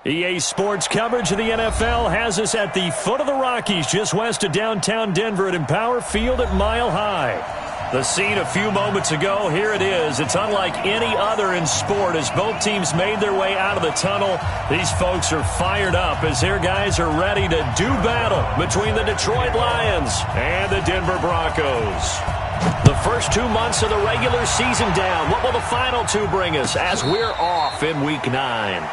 EA Sports coverage of the NFL has us at the foot of the Rockies, just west of downtown Denver at Empower Field at Mile High. The scene a few moments ago, here it is. It's unlike any other in sport as both teams made their way out of the tunnel. These folks are fired up as their guys are ready to do battle between the Detroit Lions and the Denver Broncos. The first 2 months of the regular season down. What will the final two bring us as we're off in Week 9?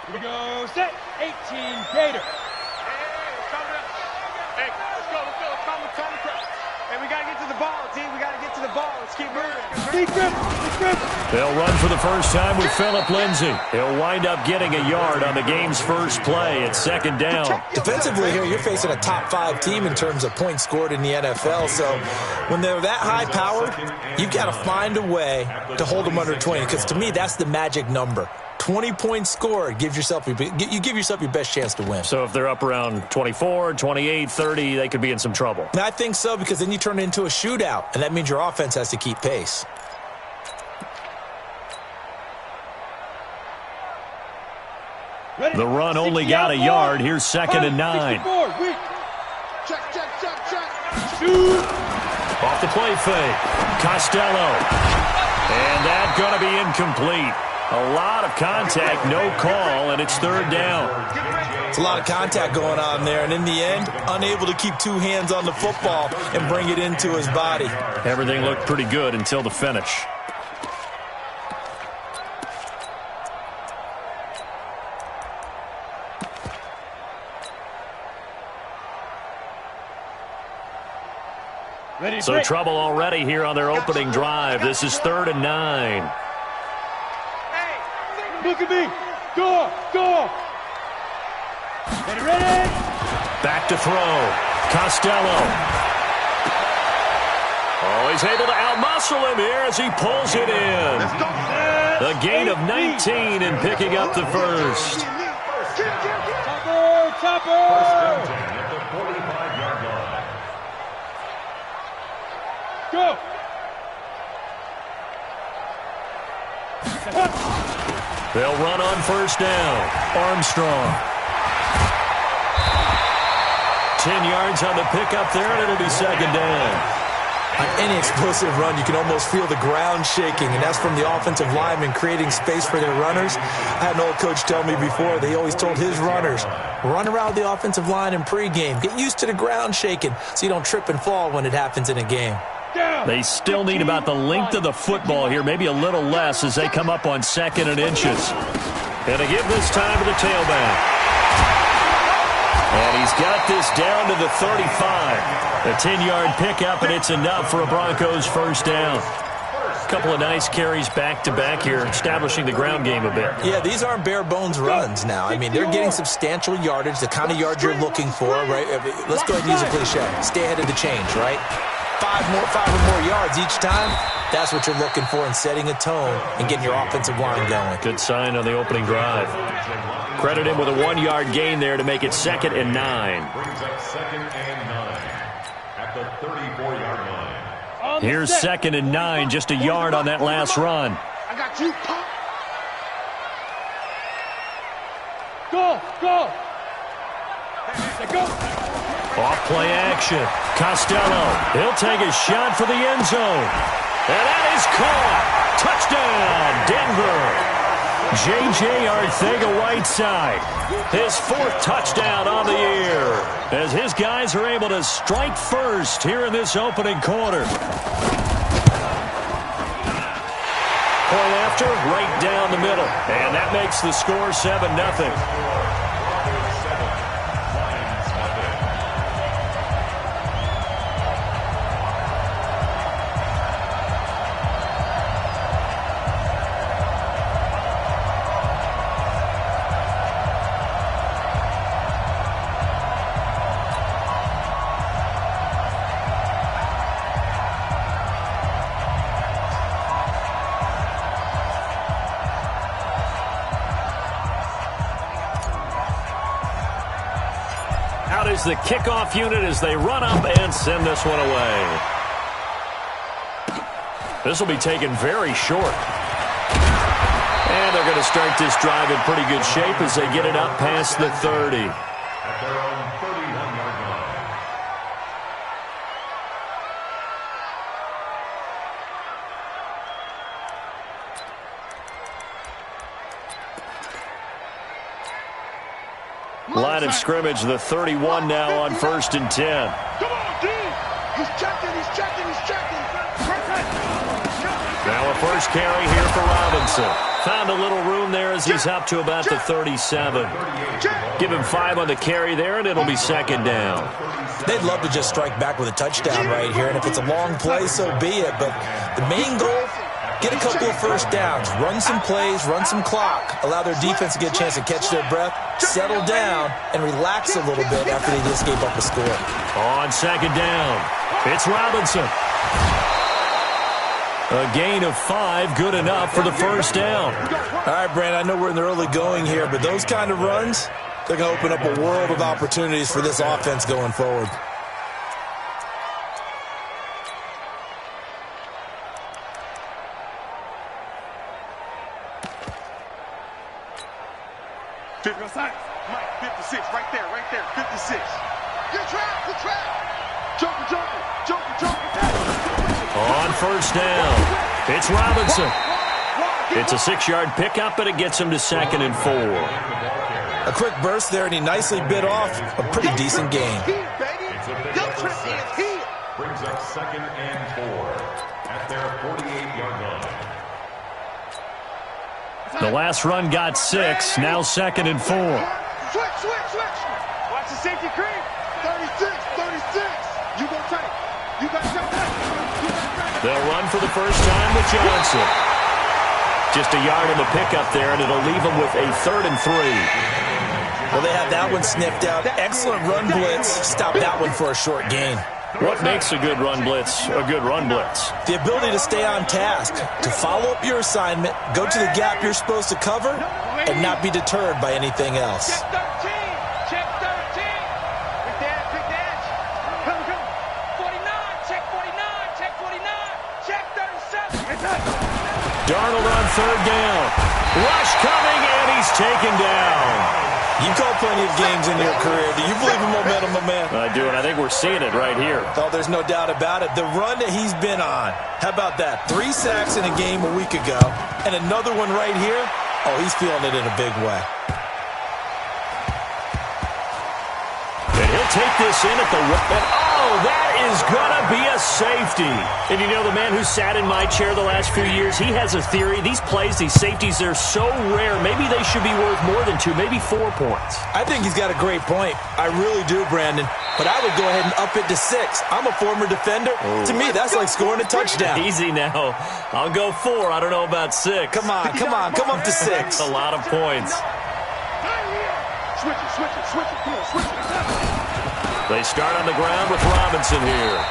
Here we go, set, 18, Gator. Hey, let's go. It's time to crack. Hey, we got to get to the ball, team. We got to get to the ball. Let's keep moving. They'll run for the first time with Phillip Lindsay. He'll wind up getting a yard on the game's first play. It's second down. Defensively here, you're facing a top-5 team in terms of points scored in the NFL. So when they're that high-powered, you've got to find a way to hold them under 20. Because to me, that's the magic number. 20 points scored, you give yourself your best chance to win. So if they're up around 24, 28, 30, they could be in some trouble. And I think so, because then you turn it into a shootout, and that means your offense has to keep pace. The run only got a yard. Here's second and 9. Check. Shoot. Off the play fake. Costello. And that's going to be incomplete. A lot of contact, no call, and it's third down. It's a lot of contact going on there, and in the end, unable to keep two hands on the football and bring it into his body. Everything looked pretty good until the finish. So trouble already here on their opening drive. This is third and 9. Look at me. Go. Ready. Back to throw. Costello. Oh, he's able to outmuscle him here as he pulls it in. A gain of 19 and picking up the first. Chopper. Go. They'll run on first down. Armstrong. 10 yards on the pickup there, and it'll be second down. On any explosive run, you can almost feel the ground shaking, and that's from the offensive linemen creating space for their runners. I had an old coach tell me before, they always told his runners, run around the offensive line in pregame. Get used to the ground shaking so you don't trip and fall when it happens in a game. They still need about the length of the football here, maybe a little less as they come up on second and inches. And they give this time to the tailback. And he's got this down to the 35. A 10-yard pickup, and it's enough for a Broncos first down. A couple of nice carries back-to-back here, establishing the ground game a bit. Yeah, these aren't bare-bones runs now. I mean, they're getting substantial yardage, the kind of yards you're looking for, right? Let's go ahead and use a cliche. Stay ahead of the change, right? Five or more yards each time, that's what you're looking for in setting a tone and getting your offensive line going. Good sign on the opening drive. Credit him with a 1-yard gain there to make it second and 9. Brings up second and 9 at the 34-yard line. Here's second and 9, just a yard on that last run. I got you. Go. Off play action. Costello. He'll take a shot for the end zone. And that is caught. Touchdown, Denver. J.J. Arcega-Whiteside. His 4th touchdown on the year as his guys are able to strike first here in this opening quarter. Point after, right down the middle. And that makes the score 7-0. Out is the kickoff unit as they run up and send this one away. This will be taken very short. And they're going to start this drive in pretty good shape as they get it up past the 30. At their own 31-yard line. Line of scrimmage, the 31 now on 1st and 10. Come on, D. He's checking, he's checking, he's checking. Now a first carry here for Robinson. Found a little room there as he's up to about the 37. Give him 5 on the carry there, and it'll be 2nd down. They'd love to just strike back with a touchdown right here, and if it's a long play, so be it. But the main goal, get a couple of first downs, run some plays, run some clock, allow their defense to get a chance to catch their breath, settle down, and relax a little bit after they just gave up a score. On 2nd down, it's Robinson. A gain of 5, good enough for the first down. All right, Brandon, I know we're in the early going here, but those kind of runs, they're going to open up a world of opportunities for this offense going forward. Mike, 56, right there, 56. Good trap. Joker. On 1st down, it's Robinson. It's a 6-yard pickup, and it gets him to 2nd and 4. A quick burst there, and he nicely bit off a pretty decent gain. Brings up 2nd and 4 at their 48-yard line. The last run got 6, now 2nd and 4. Switch. Watch the safety creep. 36. You gonna take. You got to They'll run for the first time with Johnson. Just a yard in the pickup there, and it'll leave them with a 3rd and 3. Well, they have that one sniffed out. Excellent run blitz. Stop that one for a short gain. What makes a good run blitz a good run blitz? The ability to stay on task, to follow up your assignment, go to the gap you're supposed to cover, and not be deterred by anything else. Check 13. Big dash. Come. 49. Check 37. Darnold on 3rd down. Rush coming, and he's taken down. You've called plenty of games in your career. Do you believe in momentum, my man? I do, and I think we're seeing it right here. Oh, there's no doubt about it. The run that he's been on. How about that? 3 sacks in a game a week ago, and another one right here. Oh, he's feeling it in a big way. And he'll take this in at the and oh, that is going to be a safety. And you know, the man who sat in my chair the last few years, he has a theory. These plays, these safeties, they're so rare. Maybe they should be worth more than 2, maybe 4 points. I think he's got a great point. I really do, Brandon. But I would go ahead and up it to 6. I'm a former defender. Oh. To me, that's like scoring a touchdown. Easy now. I'll go 4. I don't know about 6. Come on. Come up to 6. That's a lot of points. Switch it. They start on the ground with Robinson here.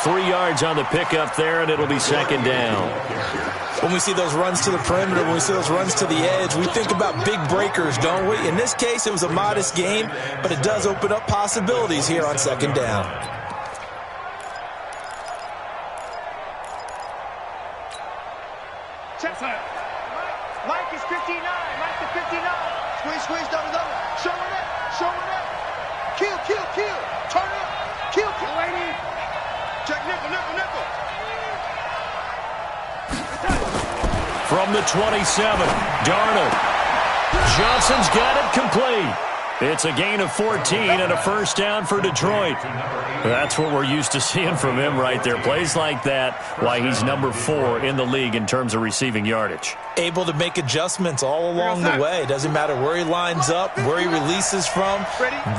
3 yards on the pickup there, and it'll be 2nd down. When we see those runs to the perimeter, when we see those runs to the edge, we think about big breakers, don't we? In this case, it was a modest game, but it does open up possibilities here on 2nd down. Mike is 59. Mike is 59. Squeeze, double. Show it up. Kill. Turn up. Kill. Lady. Check nickel. From the 27, Darnold. Johnson's got it complete. It's a gain of 14 and a first down for Detroit. That's what we're used to seeing from him right there. Plays like that, why he's number 4 in the league in terms of receiving yardage. Able to make adjustments all along the way. Doesn't matter where he lines up, where he releases from.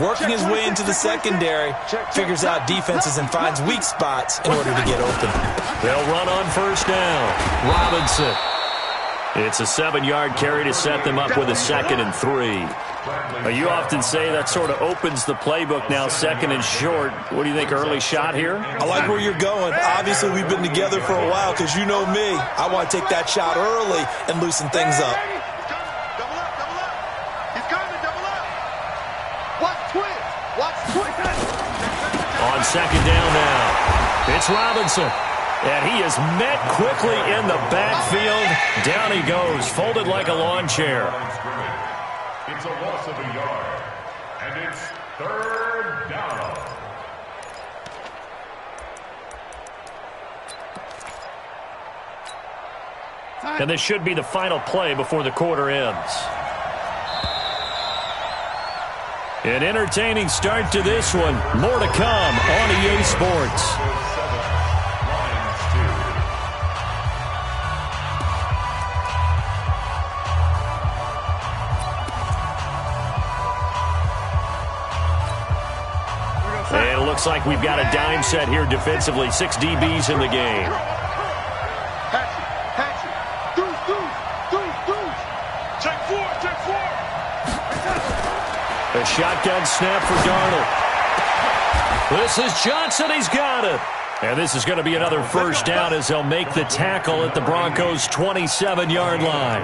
Working his way into the secondary, figures out defenses and finds weak spots in order to get open. They'll run on first down. Robinson. It's a 7-yard carry to set them up with a 2nd and 3. You often say that sort of opens the playbook now, 2nd and short. What do you think, early shot here? I like where you're going. Obviously, we've been together for a while because you know me. I want to take that shot early and loosen things up. Double up. He's coming, double up. What? twins. Watch twins. On second down now, it's Robinson. And he is met quickly in the backfield. Down he goes, folded like a lawn chair. It's a loss of a yard. And it's third down. And this should be the final play before the quarter ends. An entertaining start to this one. More to come on EA Sports. And it looks like we've got a dime set here defensively. 6 DBs in the game. A shotgun snap for Darnold. This is Johnson. He's got it. And this is going to be another first down as they'll make the tackle at the Broncos' 27-yard line.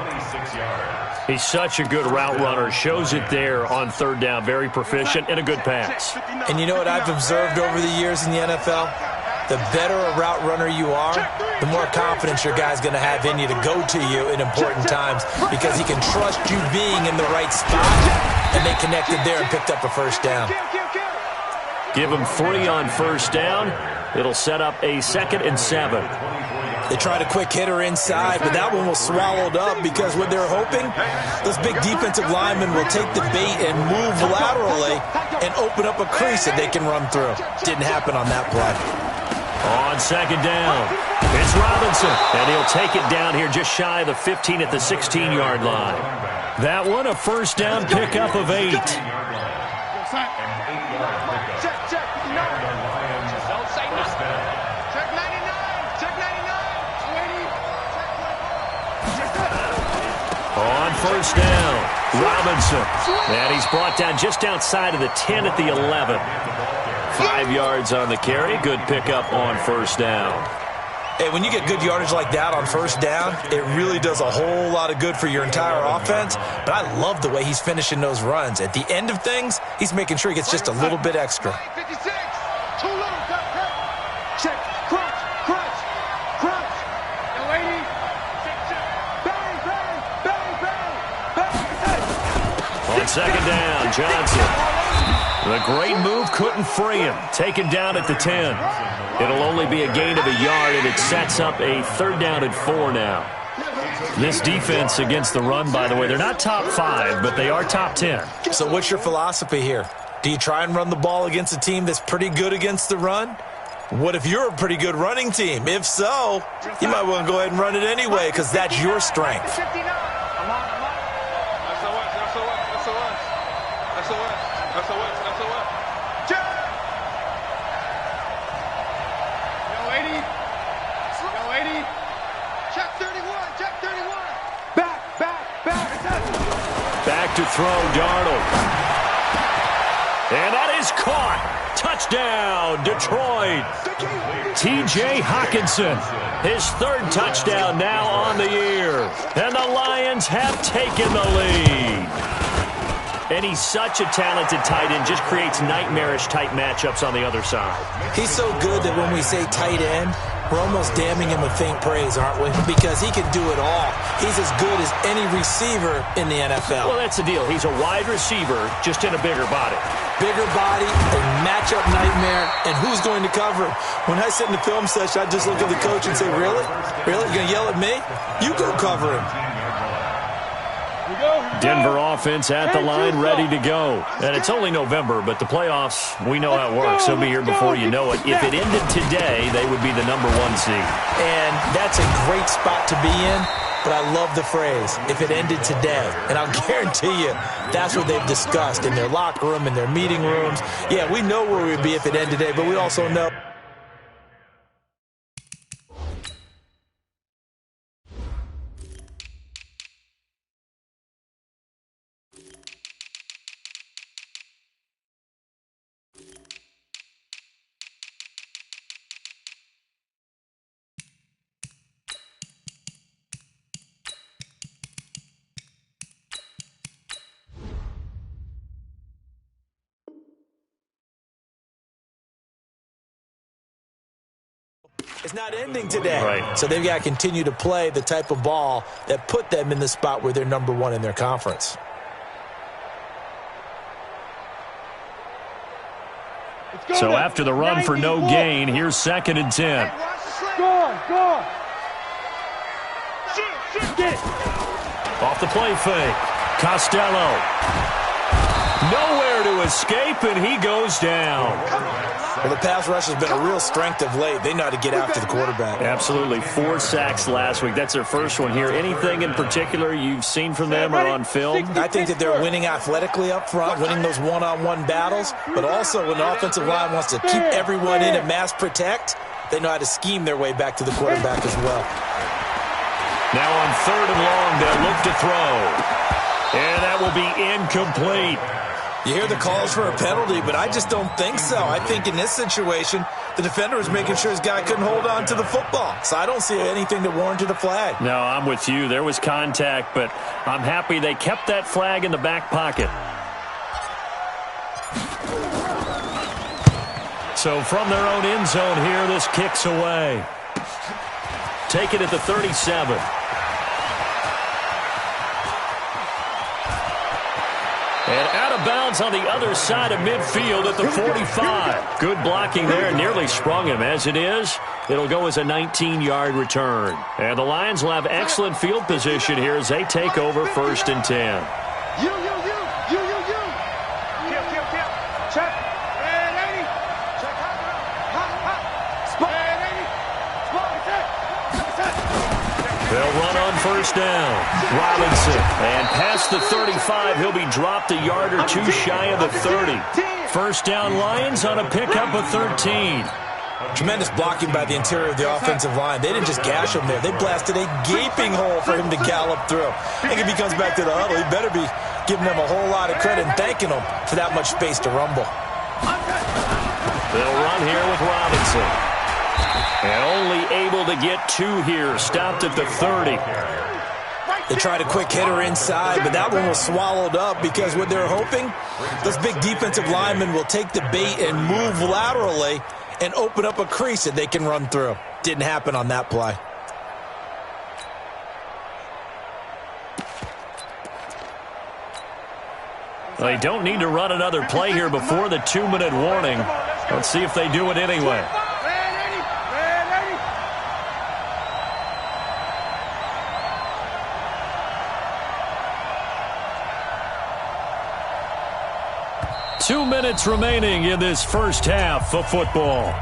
He's such a good route runner. Shows it there on third down. Very proficient and a good pass. And you know what I've observed over the years in the NFL? The better a route runner you are, the more confidence your guy's going to have in you to go to you in important times because he can trust you being in the right spot. And they connected there and picked up a first down. Give him 3 on first down. It'll set up a 2nd and 7. They tried a quick hitter inside, but that one was swallowed up because what they're hoping, those big defensive linemen will take the bait and move laterally and open up a crease that they can run through. Didn't happen on that play. On second down, it's Robinson, and he'll take it down here just shy of the 15 at the 16-yard line. That one, a first down pickup of 8. Check, check. No. Don't say nothing. Check 99. Check 99. On first down, Robinson. And he's brought down just outside of the 10 at the 11. 5 yards on the carry. Good pickup on first down. Hey, when you get good yardage like that on first down, it really does a whole lot of good for your entire offense. But I love the way he's finishing those runs. At the end of things, he's making sure he gets just a little bit extra. 56. Too low. Check. Crunch. Crunch. Crunch. No, 80. Check, check. Bang, bang, bang, bang, bang. On second down, Johnson. The great move couldn't free him. Taken down at the 10. It'll only be a gain of a yard, and it sets up a 3rd down and 4 now. This defense against the run, by the way, they're not top 5, but they are top 10. So what's your philosophy here? Do you try and run the ball against a team that's pretty good against the run? What if you're a pretty good running team? If so, you might want to go ahead and run it anyway because that's your strength. I'm on. Back to throw, Darnold. And that is caught. Touchdown, Detroit. T.J. Hockenson, his 3rd touchdown now on the year. And the Lions have taken the lead. And he's such a talented tight end, just creates nightmarish-type matchups on the other side. He's so good that when we say tight end, we're almost damning him with faint praise, aren't we? Because he can do it all. He's as good as any receiver in the NFL. Well, that's the deal. He's a wide receiver, just in a bigger body. Bigger body, a matchup nightmare, and who's going to cover him? When I sit in the film session, I just look at the coach and say, really? Really? You're going to yell at me? You go cover him. Denver offense at the line, ready to go. And it's only November, but the playoffs, we know how it works. They'll be here before you know it. If it ended today, they would be the number 1 seed. And that's a great spot to be in, but I love the phrase, if it ended today. And I'll guarantee you, that's what they've discussed in their locker room, in their meeting rooms. Yeah, we know where we'd be if it ended today, but we also know It's not ending today. Right. So they've got to continue to play the type of ball that put them in the spot where they're number one in their conference. So after the run for no gain, here's 2nd and 10. Go. Get. Off the play fake. Costello. Nowhere to escape, and he goes down. Well, the pass rush has been a real strength of late. They know how to get after the quarterback. Absolutely. 4 sacks last week. That's their first one here. Anything in particular you've seen from them or on film? I think that they're winning athletically up front, winning those one-on-one battles, but also when the offensive line wants to keep everyone in and mass protect, they know how to scheme their way back to the quarterback as well. Now on 3rd and long, they'll look to throw. And that will be incomplete. You hear the calls for a penalty, but I just don't think so. I think in this situation, the defender was making sure his guy couldn't hold on to the football. So I don't see anything that warranted a flag. No, I'm with you. There was contact, but I'm happy they kept that flag in the back pocket. So from their own end zone here, this kicks away. Take it at the 37. And out of bounds on the other side of midfield at the 45. Good blocking there. Nearly sprung him. As it is, it'll go as a 19-yard return. And the Lions will have excellent field position here as they take over 1st and 10. You. Kill. Check. And 80. Check. Hot. Spot. And 80. Spot. They'll run on 1st down. Robinson. And past the 35, he'll be dropped a yard or two shy of the 30. 1st down Lions on a pickup of 13. Tremendous blocking by the interior of the offensive line. They didn't just gash him there. They blasted a gaping hole for him to gallop through. I think if he comes back to the huddle, he better be giving them a whole lot of credit and thanking them for that much space to rumble. They'll run here with Robinson. And only able to get 2 here. Stopped at the 30. They tried a quick hitter inside, but that one was swallowed up because what they're hoping, those big defensive linemen will take the bait and move laterally and open up a crease that they can run through. Didn't happen on that play. They don't need to run another play here before the 2-minute warning. Let's see if they do it anyway. Red 80. 2 minutes remaining in this first half of football.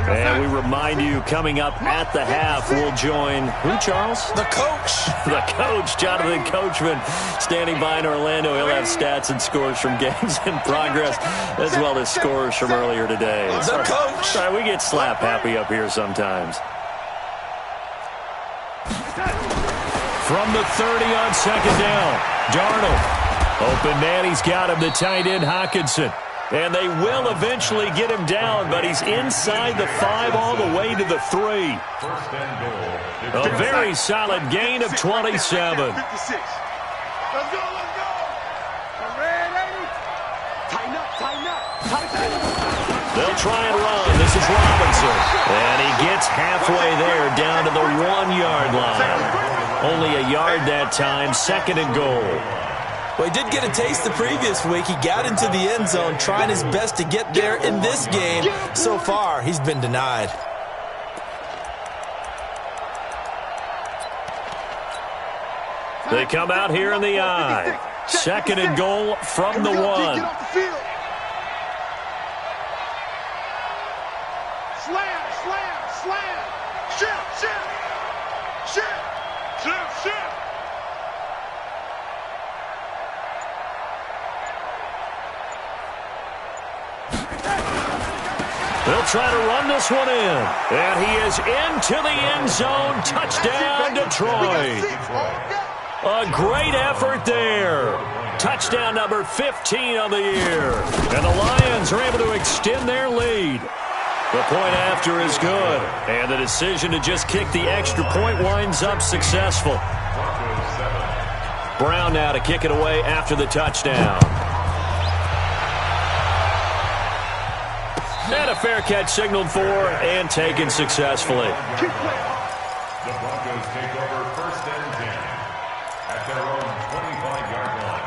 And we remind you, coming up at the half, we'll join who, Charles? The coach. The coach, Jonathan Coachman, standing by in Orlando. He'll have stats and scores from games in progress, as well as scores from earlier today. The coach. Sorry, we get slap happy up here sometimes. From the 30 on 2nd down, Darnold. Open man, he's got him, the tight end, Hockenson. And they will eventually get him down, but he's inside the 5 all the way to the 3. A very solid gain of 27. 56. Let's go. Red 80. Tighten up. They'll try and run. This is Robinson. And he gets halfway there down to the 1-yard line. Only a yard that time, 2nd and goal. Well, he did get a taste the previous week. He got into the end zone, trying his best to get there in this game. So far, he's been denied. They come out here in the I. 2nd and goal from the 1. Get off the field. Slam. Shift. They'll try to run this one in. And he is into the end zone. Touchdown, Detroit. A great effort there. Touchdown number 15 on the year. And the Lions are able to extend their lead. The point after is good. And the decision to just kick the extra point winds up successful. Brown now to kick it away after the touchdown. And a fair catch signaled for and taken successfully. The Broncos take over 1st and 10 at their own 25-yard line.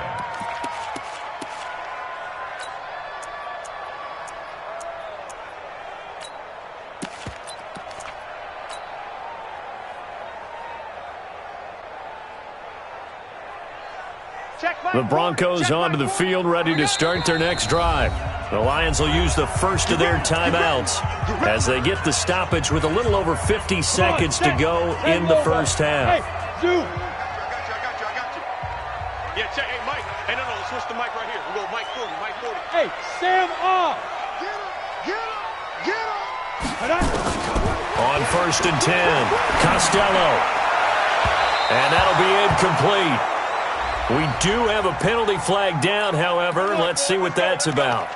The Broncos onto the field, ready to start their next drive. The Lions will use the first of their timeouts as they get the stoppage with a little over 50 seconds to go in the first half. Hey, Zoo. I got you. Yeah, check. Hey, Mike. Hey, no, switch the mic right here. We go Mike 40, Mike 40. Hey, Sam off. Get him. On 1st and 10, Costello. And that'll be incomplete. We do have a penalty flag down, however. Let's see what that's about.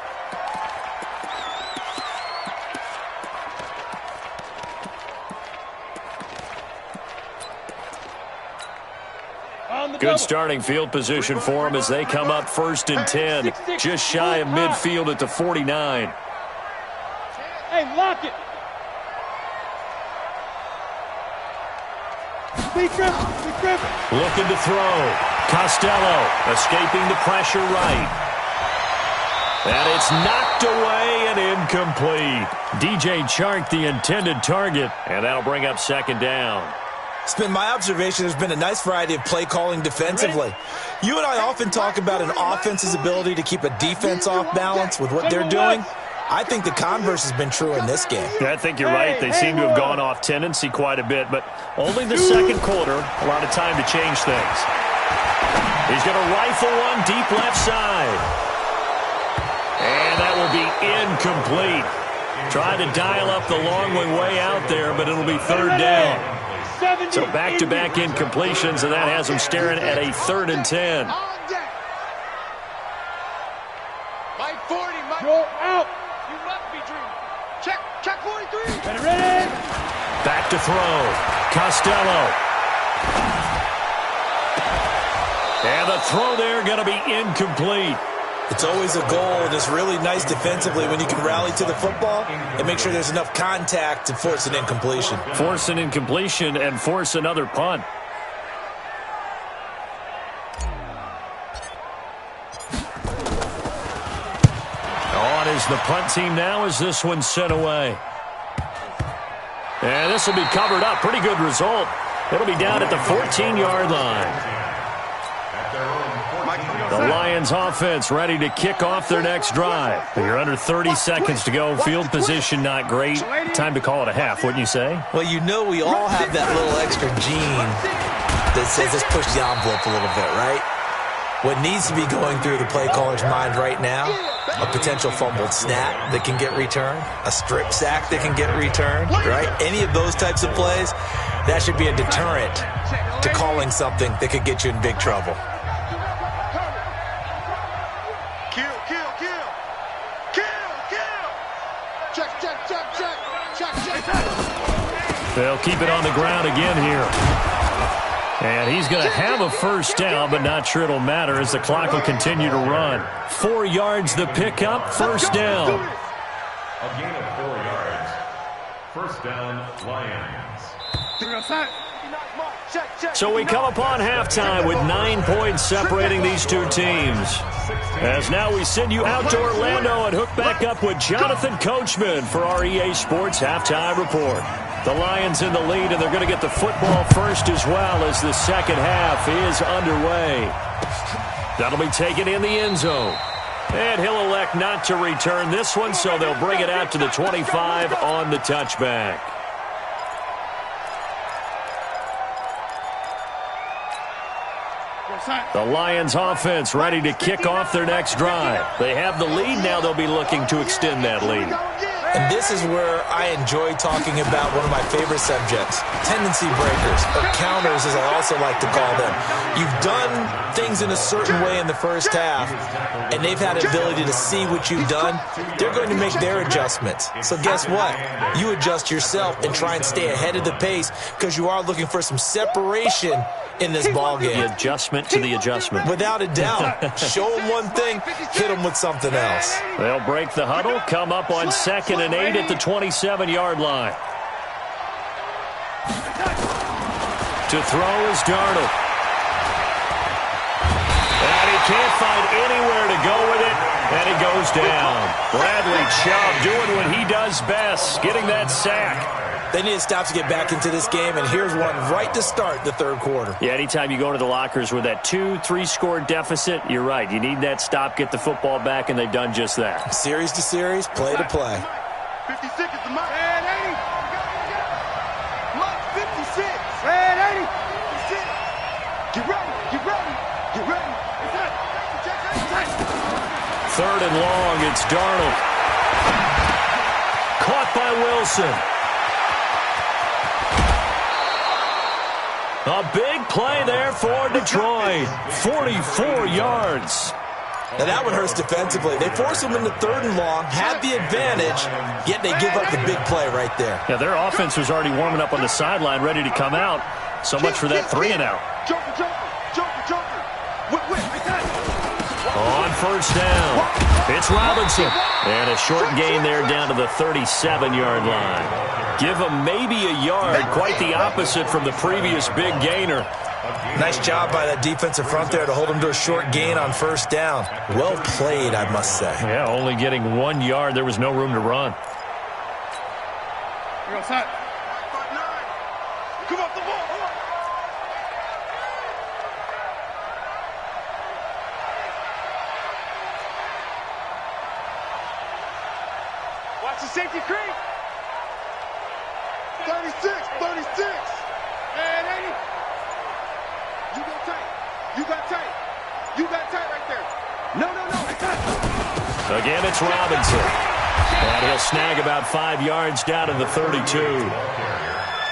Good starting field position for them as they come up 1st and 10, just shy of midfield at the 49. Hey, lock it. Be Griffin. Looking to throw. Costello escaping the pressure right. And it's knocked away and incomplete. DJ Chark, the intended target, and that'll bring up 2nd down. It's been my observation there's been a nice variety of play calling defensively. You and I often talk about an offense's ability to keep a defense off balance with what they're doing. I think the converse has been true in this game. I think you're right. They seem to have gone off tendency quite a bit, but only the second quarter, a lot of time to change things. He's going to rifle one deep left side. And that will be incomplete. Tried to dial up the long way out there, but it'll be 3rd down. So back-to-back incompletions, and that has them staring at a 3rd and 10. Mike 40, Mike. Go out. You must be dreaming. Check 43. Ready. Back to throw. Costello. And the throw there going to be incomplete. It's always a goal, and it's really nice defensively when you can rally to the football and make sure there's enough contact to force an incompletion. Force an incompletion and force another punt. On is the punt team now as this one's sent away. And this will be covered up. Pretty good result. It'll be down at the 14-yard line. The Lions offense ready to kick off their next drive. You're under 30 seconds to go. Field position not great. Time to call it a half, wouldn't you say? Well, you know we all have that little extra gene that says let's push the envelope a little bit, right? What needs to be going through the play caller's mind right now, a potential fumbled snap that can get returned, a strip sack that can get returned, right? Any of those types of plays, that should be a deterrent to calling something that could get you in big trouble. They'll keep it on the ground again here. And he's going to have a 1st down, but not sure it'll matter as the clock will continue to run. 4 yards the pickup, 1st down. A gain of 4 yards. 1st down, Lions. So we come upon halftime with 9 points separating these two teams. As now we send you out to Orlando and hook back up with Jonathan Coachman for our EA Sports Halftime Report. The Lions in the lead, and they're going to get the football first as well as the second half is underway. That'll be taken in the end zone. And he'll elect not to return this one, so they'll bring it out to the 25 on the touchback. The Lions offense ready to kick off their next drive. They have the lead now. They'll be looking to extend that lead. And this is where I enjoy talking about one of my favorite subjects, tendency breakers, or counters as I also like to call them. You've done things in a certain way in the first half, and they've had the ability to see what you've done. They're going to make their adjustments. So guess what? You adjust yourself and try and stay ahead of the pace because you are looking for some separation in this ball game. The adjustment to the adjustment. Without a doubt. Show them one thing, hit them with something else. They'll break the huddle, come up on 2nd and 8 at the 27-yard line. To throw is Darnold. And he can't find anywhere to go with it, and he goes down. Bradley Chubb doing what he does best, getting that sack. They need to stop to get back into this game, and here's one right to start the third quarter. Yeah, anytime you go into the lockers with that 2-3 score deficit, you're right. You need that stop, get the football back, and they've done just that. Series to series, play to play. 56 is the mark. Red 80. Mark 56. Red 80. 56. Get ready. Get ready. Get ready. Third and long, it's Darnold. Caught by Wilson. A big play there for Detroit. 44 yards. Now that one hurts defensively. They force them into third and long, have the advantage, yet they give up the big play right there. Yeah, their offense was already warming up on the sideline, ready to come out. So much for that 3 and out. On first down, it's Robinson. And a short gain there down to the 37-yard line. Give him maybe a yard, quite the opposite from the previous big gainer. Nice job by that defensive front there to hold him to a short gain on first down. Well played, I must say. Yeah, only getting 1 yard. There was no room to run. You're outside. Come off the ball. Watch the safety creep. 36, 36. And 80. You got tight. You got tight. You got tight right there. No. Again, it's Robinson. And he'll snag about 5 yards down to the 32.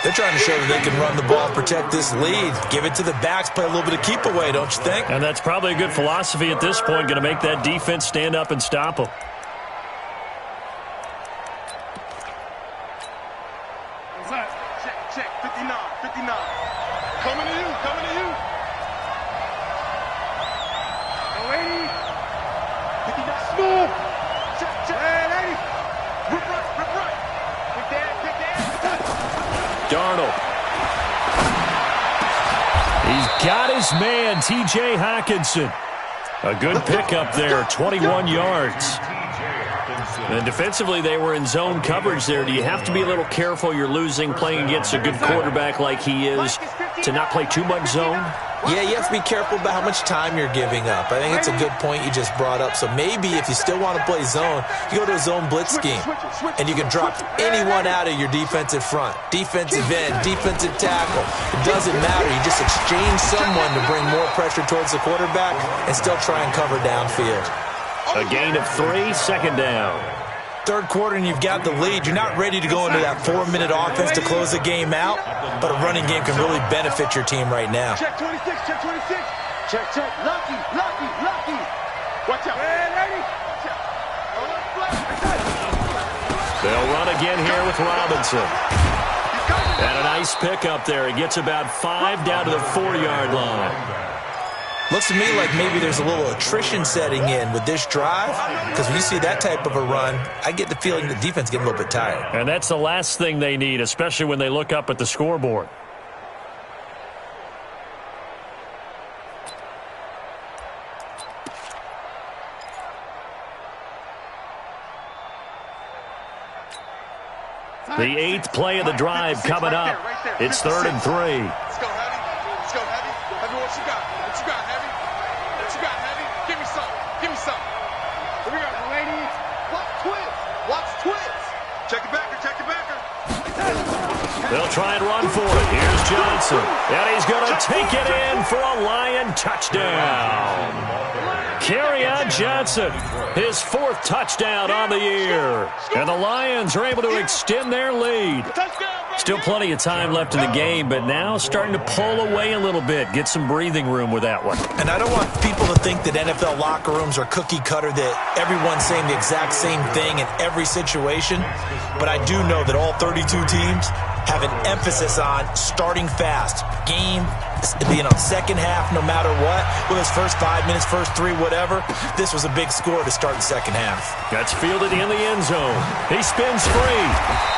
They're trying to show that they can run the ball and protect this lead. Give it to the backs, play a little bit of keep away, don't you think? And that's probably a good philosophy at this point, going to make that defense stand up and stop them. Check, 59. Coming to you. No 80. 59. Smooth. Check. And 80. Rip right. Pick that. Darnold. He's got his man, T.J. Hawkinson. A good pickup there, 21 yards. And defensively, they were in zone coverage there. Do you have to be a little careful? You're losing, playing against a good quarterback like he is, to not play too much zone? Yeah, you have to be careful about how much time you're giving up. I think it's a good point you just brought up. So maybe if you still want to play zone, you go to a zone blitz scheme. And you can drop anyone out of your defensive front. Defensive end, defensive tackle. It doesn't matter. You just exchange someone to bring more pressure towards the quarterback and still try and cover downfield. A gain of 3, second down. Third quarter and you've got the lead. You're not ready to go into that 4-minute offense to close the game out, but a running game can really benefit your team right now. Check 26. Check. Lucky. Watch out. They'll run again here with Robinson. And a nice pickup there. He gets about 5 down to the 4-yard line. Looks to me like maybe there's a little attrition setting in with this drive, because when you see that type of a run, I get the feeling the defense is getting a little bit tired. And that's the last thing they need, especially when they look up at the scoreboard. The 8th play of the drive coming up. It's 3rd and 3. Let's go, Heavy. Heavy, what you got? Heavy? What you got, Heavy? Give me some. Here we go, ladies. Watch twins. Check your backer. They'll try and run for it. Here's Johnson. And he's going to take it in for a Lion touchdown. Kerryon Johnson, his 4th touchdown on the year. And the Lions are able to extend their lead. Still plenty of time left in the game, but now starting to pull away a little bit. Get some breathing room with that one. And I don't want people to think that NFL locker rooms are cookie cutter, that everyone's saying the exact same thing in every situation. But I do know that all 32 teams have an emphasis on starting fast. Game being on second half no matter what. With his first 5 minutes, first 3, whatever. This was a big score to start the second half. Gets fielded in the end zone. He spins free.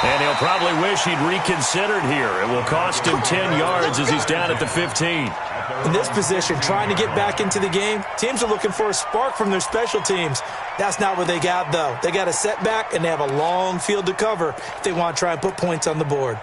And he'll probably wish he'd reconsidered here. It will cost him 10 yards as he's down at the 15. In this position, trying to get back into the game, teams are looking for a spark from their special teams. That's not what they got, though. They got a setback, and they have a long field to cover if they want to try and put points on the board.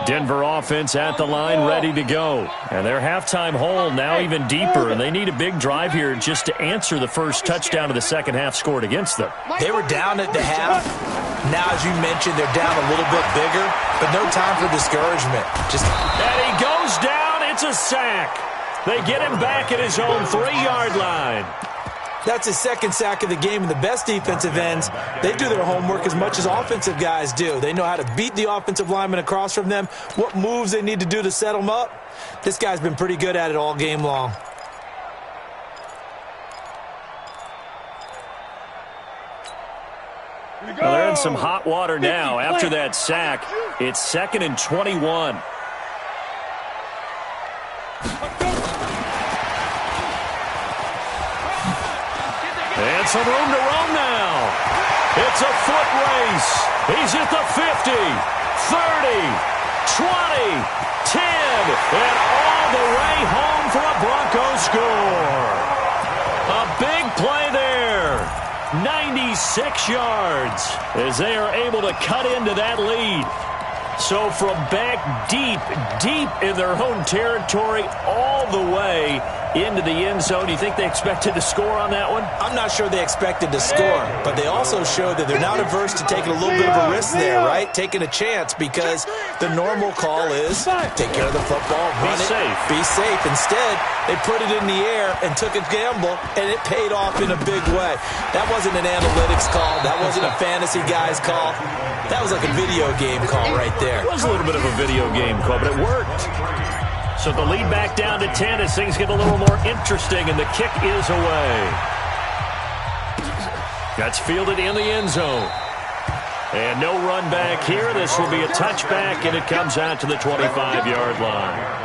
Denver offense at the line, ready to go. And their halftime hole now even deeper, and they need a big drive here just to answer the first touchdown of the second half scored against them. They were down at the half. Now, as you mentioned, they're down a little bit bigger, but no time for discouragement. And he goes down. It's a sack. They get him back at his own 3-yard line. That's his 2nd sack of the game, and the best defensive ends, they do their homework as much as offensive guys do. They know how to beat the offensive lineman across from them, what moves they need to do to set them up. This guy's been pretty good at it all game long. Well, they're in some hot water now. After that sack, it's 2nd and 21. And some room to roam now. It's a foot race. He's at the 50, 30, 20, 10, and all the way home for a Broncos score. A big play there. 96 yards as they are able to cut into that lead. So from back deep in their own territory all the way into the end zone. Do you think they expected to score on that one? I'm not sure they expected to score, but they also showed that they're not averse to taking a little bit of a risk there, right? Taking a chance, because the normal call is take care of the football, run it, be safe. Instead, they put it in the air and took a gamble, and it paid off in a big way. That wasn't an analytics call. That wasn't a fantasy guy's call. That was like a video game call right there. It was a little bit of a video game call, but it worked. So the lead back down to 10 as things get a little more interesting, and the kick is away. That's fielded in the end zone. And no run back here. This will be a touchback, and it comes out to the 25-yard line.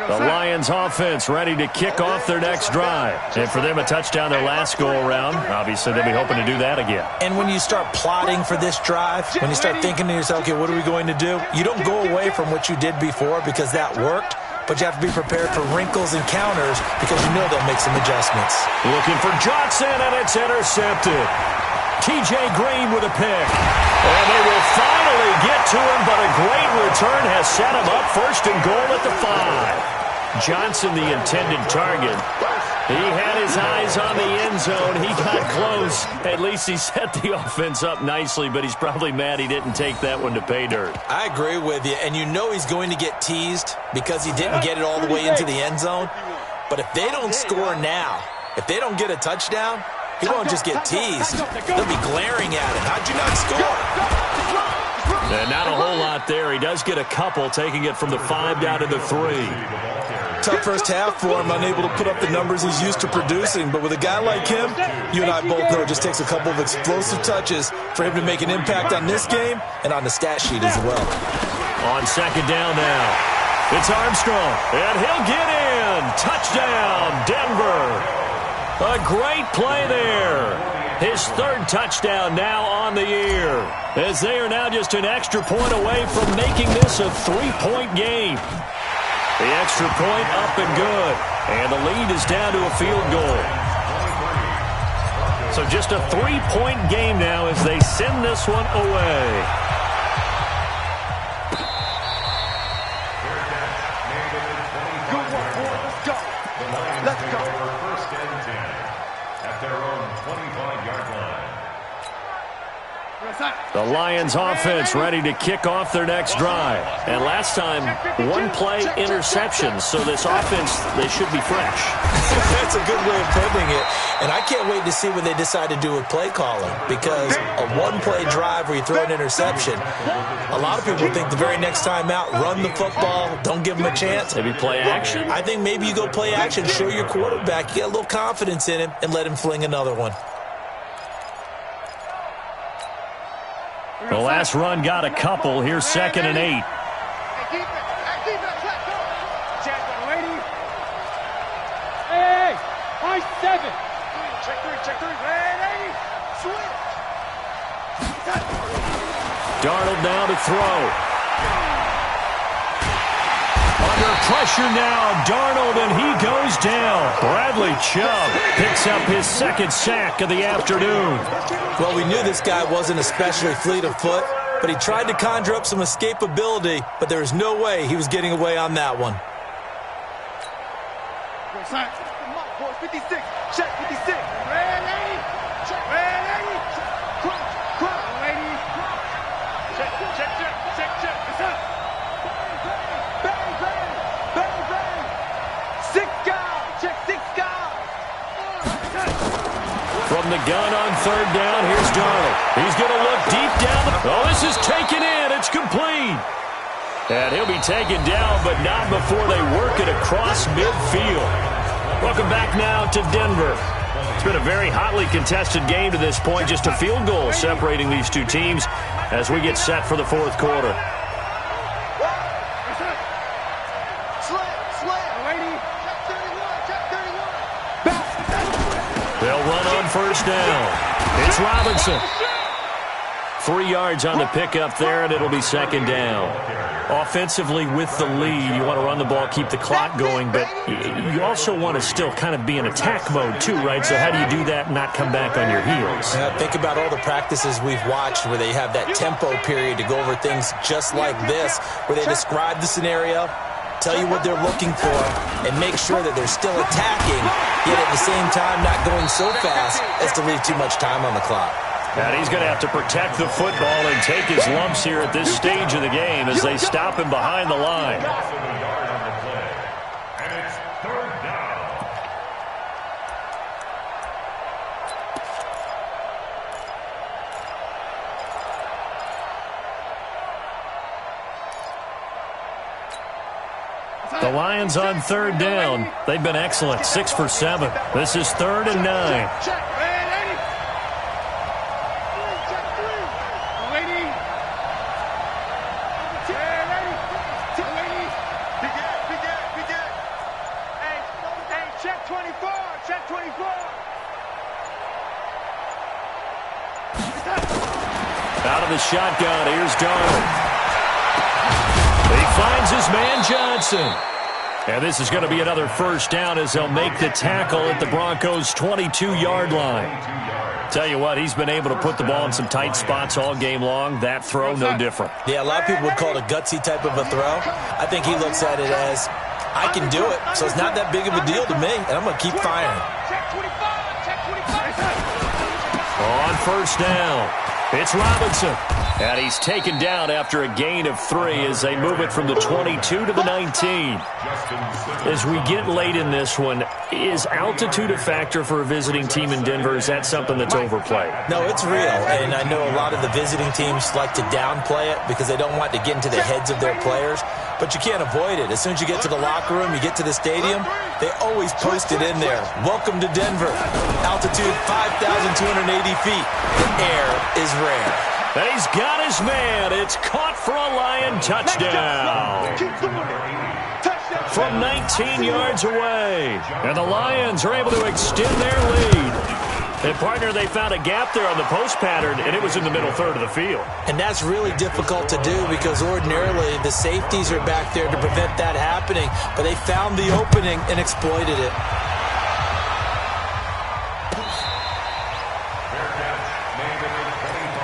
The Lions offense ready to kick off their next drive. And for them, a touchdown their last go-around. Obviously, they'll be hoping to do that again. And when you start plotting for this drive, when you start thinking to yourself, okay, what are we going to do? You don't go away from what you did before because that worked, but you have to be prepared for wrinkles and counters because you know they'll make some adjustments. Looking for Johnson, and it's intercepted. T.J. Green with a pick. And they will finally get to him, but a great return has set him up first and goal at the 5. Johnson, the intended target. He had his eyes on the end zone. He got close. At least he set the offense up nicely, but he's probably mad he didn't take that one to pay dirt. I agree with you, and you know he's going to get teased because he didn't get it all the way into the end zone. But if they don't score now, if they don't get a touchdown, he won't just get teased. They'll be glaring at him. How'd you not score? And not a whole lot there. He does get a couple, taking it from the 5 down to the 3. Tough first half for him, unable to put up the numbers he's used to producing. But with a guy like him, you and I both know it just takes a couple of explosive touches for him to make an impact on this game and on the stat sheet as well. On second down now, it's Armstrong, and he'll get in. Touchdown, Denver. A great play there. His 3rd touchdown now on the year, as they are now just an extra point away from making this a 3-point game. The extra point up and good. And the lead is down to a field goal. So just a 3-point game now as they send this one away. Good one, boy. Let's go. Let's go. First and 10 at their own 25-yard line. The Lions offense ready to kick off their next drive. And last time, one play interception. So this offense, they should be fresh. That's a good way of putting it. And I can't wait to see what they decide to do with play calling. Because a one-play drive where you throw an interception, a lot of people think the very next time out, run the football, don't give them a chance. Maybe play action? I think maybe you go play action, show your quarterback, you get a little confidence in him, and let him fling another one. The last run got a couple. Here's 2nd and 8. Hey, high 7. Check 3. Ready? Switch. Darnold now to throw. Under pressure now, Darnold, and he goes down. Bradley Chubb picks up his 2nd sack of the afternoon. Well, we knew this guy wasn't especially fleet of foot, but he tried to conjure up some escapability, but there was no way he was getting away on that one. Come on, boys. 56. Check 56. Ready? Check. Ready? Crunch. Ready? Check. What's up? Bang. 6 guys. Check 6 guys. From the gun on 3rd down, here's Darnold. He's going to look deep down. Oh, this is taken in. It's complete. And he'll be taken down, but not before they work it across midfield. Welcome back now to Denver. It's been a very hotly contested game to this point. Just a field goal separating these two teams as we get set for the 4th quarter. They'll run on 1st down. It's Robinson. 3 yards on the pickup there, and it'll be 2nd down. Offensively with the lead, you want to run the ball, keep the clock going, but you also want to still kind of be in attack mode too, right? So how do you do that and not come back on your heels? Yeah, think about all the practices we've watched where they have that tempo period to go over things just like this, where they describe the scenario, tell you what they're looking for, and make sure that they're still attacking, yet at the same time not going so fast as to leave too much time on the clock. And he's going to have to protect the football and take his lumps here at this stage of the game as they stop him behind the line. And it's 3rd down. The Lions on 3rd down. They've been excellent. 6 for 7. This is 3rd and 9. Out of the shotgun, here's Darnold. He finds his man Johnson. And this is going to be another 1st down as they'll make the tackle at the Broncos' 22-yard line. Tell you what, he's been able to put the ball in some tight spots all game long. That throw, no different. Yeah, a lot of people would call it a gutsy type of a throw. I think he looks at it as, I can do it, so it's not that big of a deal to me, and I'm going to keep firing. On 1st down, it's Robinson. And he's taken down after a gain of 3 as they move it from the 22 to the 19. As we get late in this one, is altitude a factor for a visiting team in Denver? Is that something that's overplayed? No, it's real, and I know a lot of the visiting teams like to downplay it because they don't want to get into the heads of their players, but you can't avoid it. As soon as you get to the locker room, you get to the stadium, they always post it in there. Welcome to Denver. Altitude 5,280 feet. The air is rare. And he's got his man. It's caught for a Lion touchdown. From 19 yards away. And the Lions are able to extend their lead. And, partner, they found a gap there on the post pattern, and it was in the middle third of the field. And that's really difficult to do because ordinarily the safeties are back there to prevent that happening, but they found the opening and exploited it.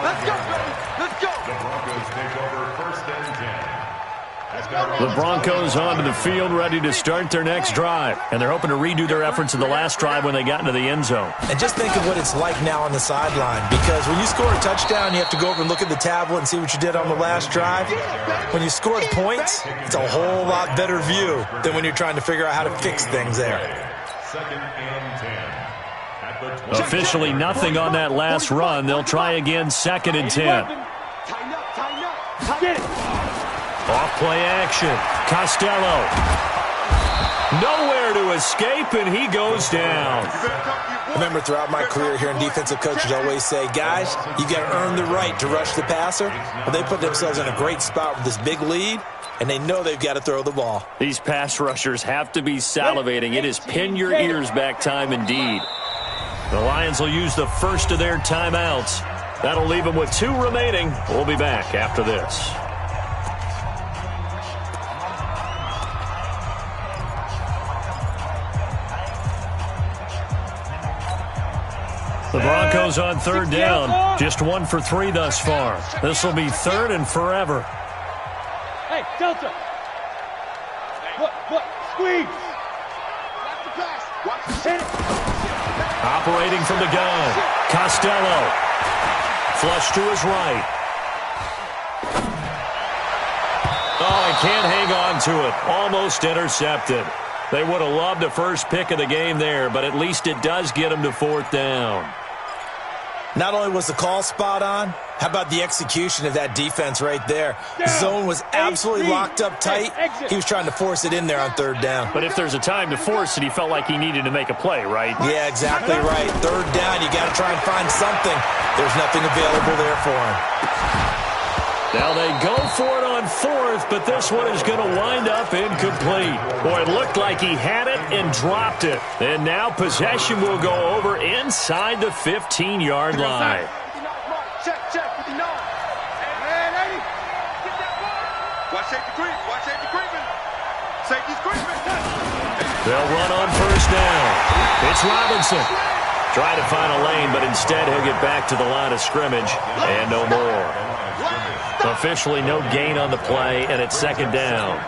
Let's go, baby. Let's go. The Broncos take over first and 10. The Broncos onto the field ready to start their next drive. And they're hoping to redo their efforts in the last drive when they got into the end zone. And just think of what it's like now on the sideline, because when you score a touchdown, you have to go over and look at the tablet and see what you did on the last drive. When you scored points, it's a whole lot better view than when you're trying to figure out how to fix things there. Second and 10. At the 20. Officially nothing on that last run. They'll try again, second and 10. Tighten up, tighten up. Get it. Off play action. Costello. Nowhere to escape, and he goes down. I remember throughout my career hearing defensive coaches always say, guys, you got to earn the right to rush the passer. Well, they put themselves in a great spot with this big lead, and they know they've got to throw the ball. These pass rushers have to be salivating. It is pin your ears back time indeed. The Lions will use the first of their timeouts. That'll leave them with 2 remaining. We'll be back after this. The Broncos on third down. Just 1 for 3 thus far. This will be third and forever. Hey, Delta. What? Squeeze. Watch the pass. Watch the hit. Operating from the gun. Costello. Flush to his right. Oh, he can't hang on to it. Almost intercepted. They would have loved a first pick of the game there, but at least it does get them to fourth down. Not only was the call spot on, how about the execution of that defense right there? The zone was absolutely locked up tight. He was trying to force it in there on third down. But if there's a time to force it, he felt like he needed to make a play, right? Yeah, exactly right. Third down, you got to try and find something. There's nothing available there for him. Now they go for it on fourth, but this one is going to wind up incomplete. Boy, it looked like he had it and dropped it. And now possession will go over inside the 15-yard line. Check, 59. And 80. Get that ball. Watch safety creep. Watch safety creeping. Safety's creeping. They'll run on first down. It's Robinson. Trying to find a lane, but instead he'll get back to the line of scrimmage and no more. Officially no gain on the play, and it's second down.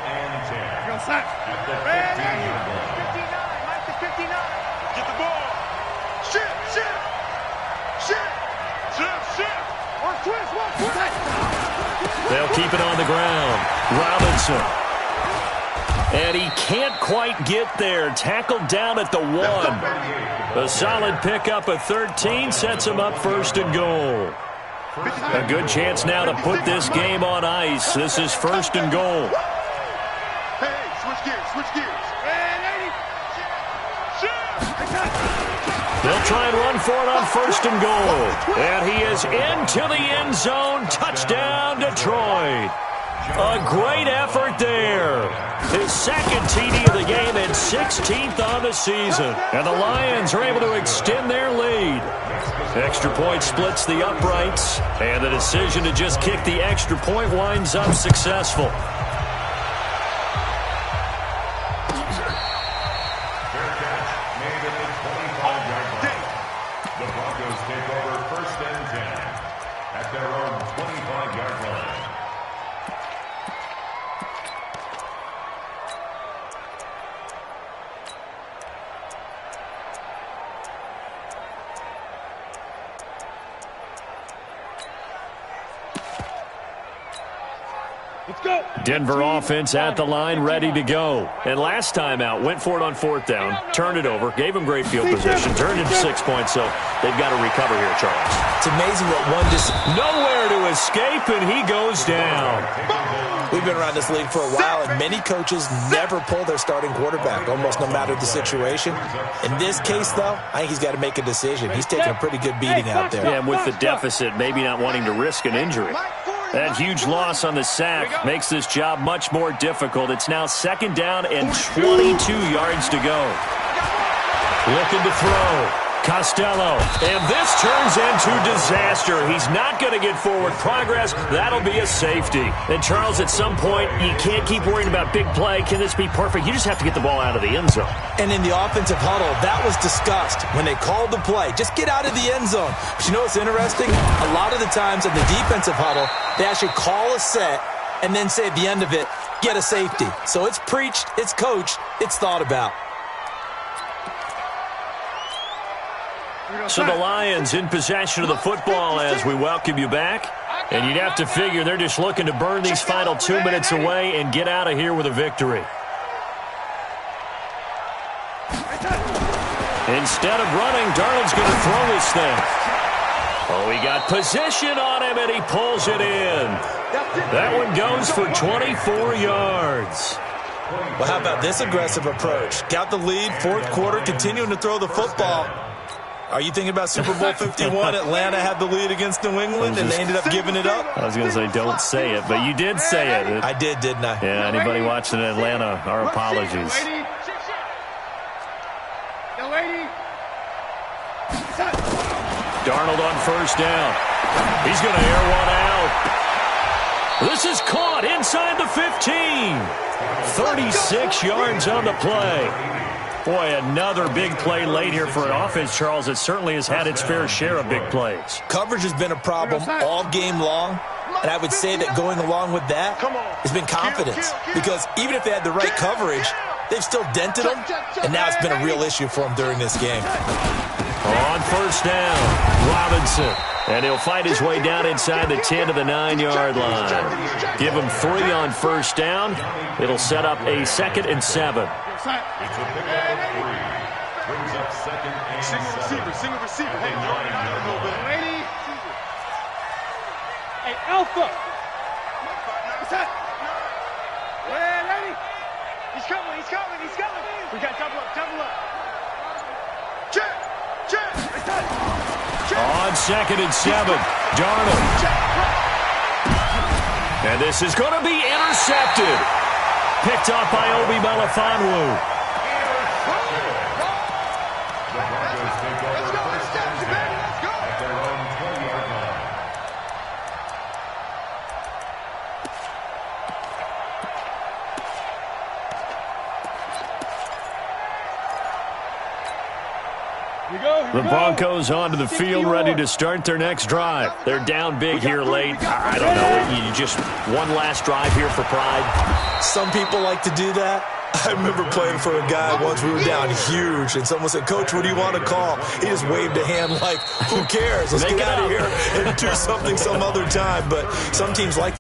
They'll keep it on the ground. Robinson. And he can't quite get there. Tackled down at the 1. A solid pickup of 13 sets him up first and goal. A good chance now to put this game on ice. This is first and goal. Hey, switch gears. And 80. They'll try and run for it on first and goal. And he is into the end zone. Touchdown, Detroit. A great effort there. His second TD of the game and 16th on the season. And the Lions are able to extend their lead. Extra point splits the uprights, and the decision to just kick the extra point winds up successful. Fair catch made at the 25-yard line. The Broncos take over first and 10 at their own 25-yard line. Let's go. Denver offense at the line, ready to go. And last time out, went for it on fourth down, turned it over, gave them great field position, turned it 6 points, so they've got to recover here, Charles. It's amazing what one just... Nowhere to escape, and he goes down. We've been around this league for a while, and many coaches never pull their starting quarterback, almost no matter the situation. In this case, though, I think he's got to make a decision. He's taking a pretty good beating out there. Yeah, and with the deficit, maybe not wanting to risk an injury. That huge loss on the sack makes this job much more difficult. It's now second down and 22 yards to go. Looking to throw. Costello, and this turns into disaster. He's not going to get forward progress. That'll be a safety. And, Charles, at some point, you can't keep worrying about big play. Can this be perfect? You just have to get the ball out of the end zone. And in the offensive huddle, that was discussed when they called the play. Just get out of the end zone. But you know what's interesting? A lot of the times in the defensive huddle, they actually call a set and then say at the end of it, get a safety. So it's preached, it's coached, it's thought about. So the Lions in possession of the football as we welcome you back. And you'd have to figure they're just looking to burn these final 2 minutes away and get out of here with a victory. Instead of running, Darnold's going to throw this thing. Oh, he got position on him, and he pulls it in. That one goes for 24 yards. Well, how about this aggressive approach? Got the lead, fourth quarter, continuing to throw the football. Are you thinking about Super Bowl 51? Atlanta had the lead against New England, and they ended up giving it up? I was going to say, don't say it, but you did say it. I did, didn't I? Yeah, anybody watching Atlanta, our apologies. Darnold on first down. He's going to air one out. This is caught inside the 15. 36 yards on the play. Boy, another big play late here for an offense, Charles, that certainly has had its fair share of big plays. Coverage has been a problem all game long, and I would say that going along with that has been confidence. Because even if they had the right coverage, they've still dented them, and now it's been a real issue for them during this game. On first down, Robinson. And he'll fight his way down inside the 10 to the 9-yard line. Give him 3 on first down. It'll set up a 2nd and 7. It's a pickup of 3. Brings up 2nd and 7. Single receiver. Hey, Jordan. lady. Hey, Alpha. What's that? Hey, lady. He's coming. We got double up. Check. On 2nd and 7, Darnold. And this is going to be intercepted. Picked off by Obi Melifonwu. The Broncos take over first and 10 at their own 20-yard line. The Broncos onto the field, ready to start their next drive. They're down big here late. I don't know. You just one last drive here for pride. Some people like to do that. I remember playing for a guy once. We were down huge, and someone said, "Coach, what do you want to call?" He just waved a hand like, who cares? Let's get out of here and do something some other time. But some teams like